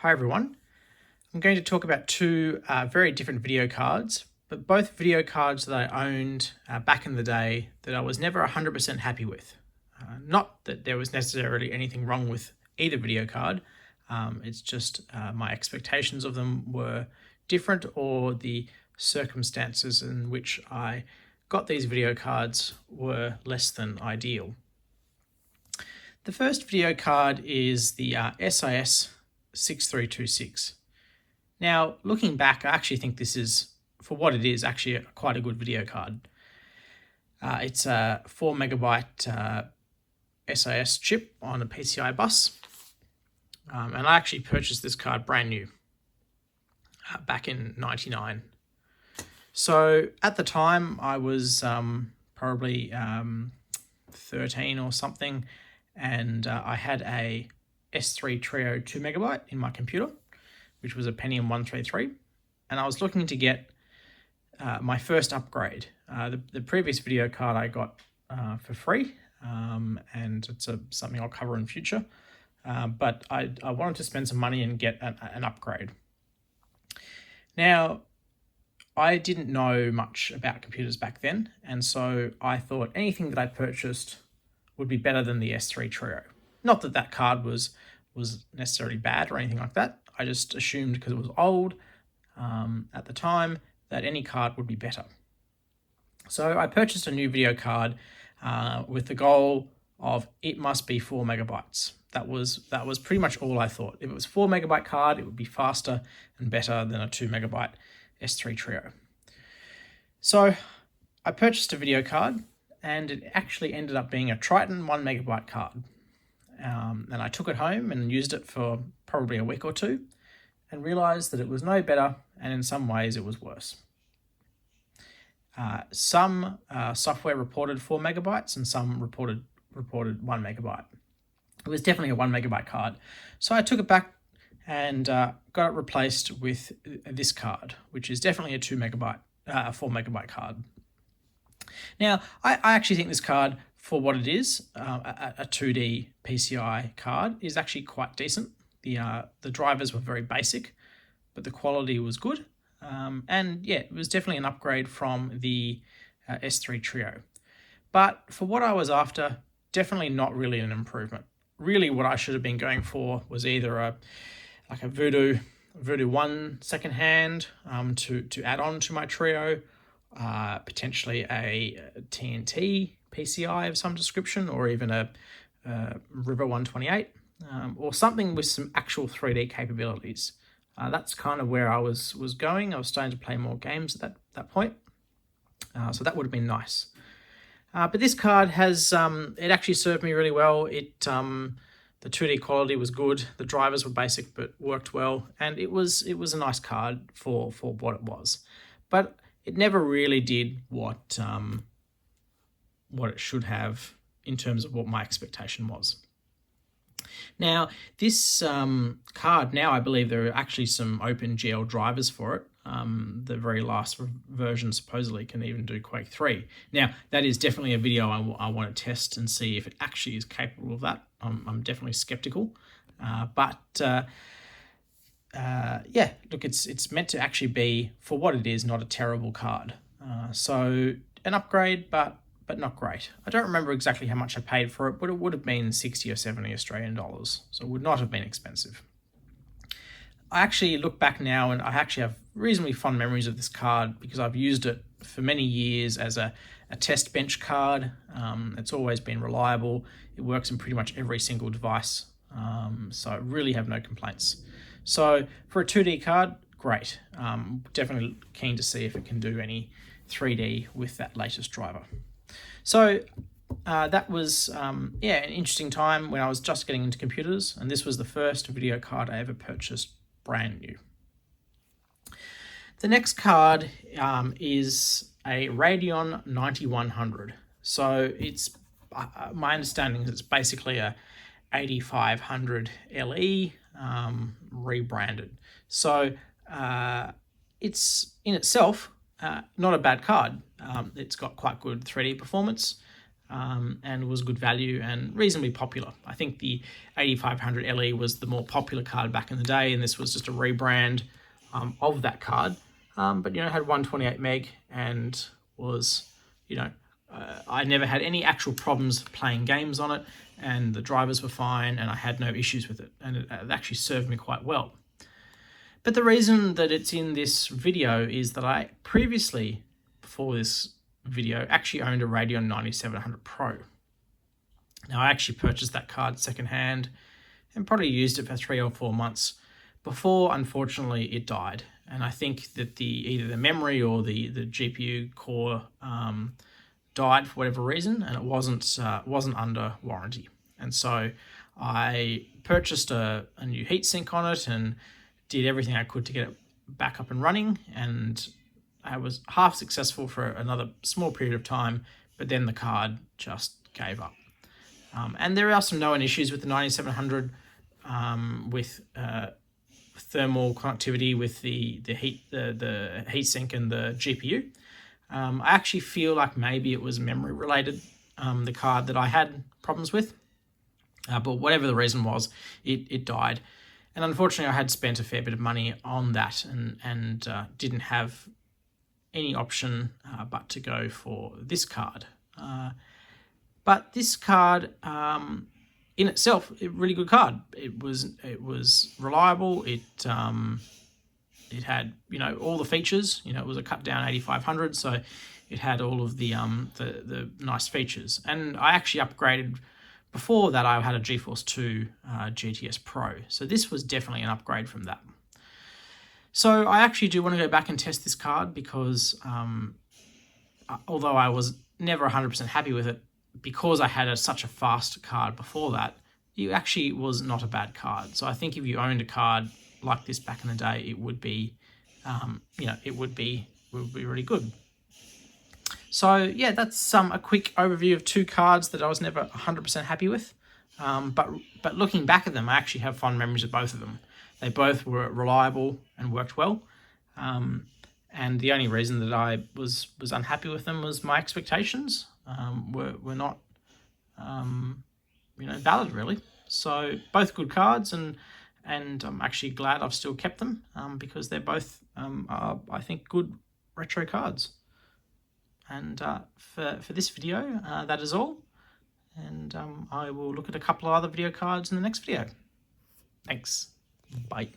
Hi everyone. I'm going to talk about two very different video cards, but both video cards that I owned back in the day that I was never 100% happy with. Not that there was necessarily anything wrong with either video card, it's just my expectations of them were different, or the circumstances in which I got these video cards were less than ideal. The first video card is the SiS 6326. Now, looking back, I actually think this is, for what it is, actually quite a good video card. It's a 4 megabyte SiS chip on a PCI bus. And I actually purchased this card brand new back in '99. So at the time, I was probably 13 or something, and I had a S3 Trio 2 megabyte in my computer, which was a Pentium 133, and I was looking to get my first upgrade. The previous video card I got for free, and it's something I'll cover in future, but I wanted to spend some money and get an upgrade. Now, I didn't know much about computers back then, and so I thought anything that I purchased would be better than the S3 Trio. Not that that card was necessarily bad or anything like that. I just assumed, because it was old at the time, that any card would be better. So I purchased a new video card with the goal of it must be 4 megabytes. That was pretty much all I thought. If it was 4 megabyte card, it would be faster and better than a 2 megabyte S3 Trio. So I purchased a video card, and it actually ended up being a Triton 1 megabyte card. And I took it home and used it for probably a week or two and realized that it was no better, and in some ways it was worse. Some software reported 4 megabytes and some reported 1 megabyte. It was definitely a 1 megabyte card. So I took it back and got it replaced with this card, which is definitely a 4 megabyte card. Now, I actually think this card, for what it is, a 2D PCI card, is actually quite decent. The drivers were very basic, but the quality was good. And yeah, it was definitely an upgrade from the S3 Trio. But for what I was after, definitely not really an improvement. Really, what I should have been going for was either a Voodoo 1 secondhand to add on to my Trio, potentially a TNT PCI of some description, or even a River 128, or something with some actual 3D capabilities. That's kind of where I was going. I was starting to play more games at that point, so that would have been nice. But this card has it actually served me really well. The 2D quality was good. The drivers were basic but worked well, and it was a nice card for what it was. But it never really did what it should have in terms of what my expectation was. Now, this card, now I believe there are actually some OpenGL drivers for it. The very last version supposedly can even do Quake 3. Now, that is definitely a video I want to test and see if it actually is capable of that. I'm definitely skeptical. But yeah, look, it's meant to actually be, for what it is, not a terrible card. So an upgrade, but not great. I don't remember exactly how much I paid for it, but it would have been 60 or 70 Australian dollars. So it would not have been expensive. I actually look back now, and I actually have reasonably fond memories of this card because I've used it for many years as a test bench card. It's always been reliable. It works in pretty much every single device. So I really have no complaints. So for a 2D card, great. Definitely keen to see if it can do any 3D with that latest driver. So that was, an interesting time when I was just getting into computers, and this was the first video card I ever purchased brand new. The next card is a Radeon 9100. So it's, my understanding is it's basically a 8500 LE rebranded. So it's in itself not a bad card. It's got quite good 3D performance. and was good value and reasonably popular. I think the 8500 LE was the more popular card back in the day, and this was just a rebrand of that card. But, it had 128 meg and was, I never had any actual problems playing games on it, and the drivers were fine, and I had no issues with it, and it actually served me quite well. But the reason that it's in this video is that I previously, before this video, actually owned a Radeon 9700 Pro. Now, I actually purchased that card secondhand and probably used it for 3 or 4 months before, unfortunately, it died. And I think that either the memory or the GPU core died for whatever reason, and it wasn't under warranty. And so I purchased a new heatsink on it and did everything I could to get it back up and running, and I was half successful for another small period of time, but then the card just gave up. And there are some known issues with the 9700 with thermal connectivity with the heatsink and the GPU. I actually feel like maybe it was memory related, the card that I had problems with, but whatever the reason was, it died. And unfortunately, I had spent a fair bit of money on that and didn't have any option but to go for this card. But this card, in itself, a really good card. It was reliable. It had all the features. It was a cut down 8500, so it had all of the nice features. And I actually upgraded. Before that, I had a GeForce 2 GTS Pro, so this was definitely an upgrade from that. So I actually do want to go back and test this card because although I was never 100% happy with it, because I had such a fast card before that, it actually was not a bad card. So I think if you owned a card like this back in the day, it would be, it would be really good. So yeah, that's a quick overview of 2 cards that I was never 100% happy with. But looking back at them, I actually have fond memories of both of them. They both were reliable and worked well. And the only reason that I was unhappy with them was my expectations were not valid, really. So both good cards, and I'm actually glad I've still kept them because they're both are, I think, good retro cards. And for this video, that is all. And I will look at a couple of other video cards in the next video. Thanks. Bye.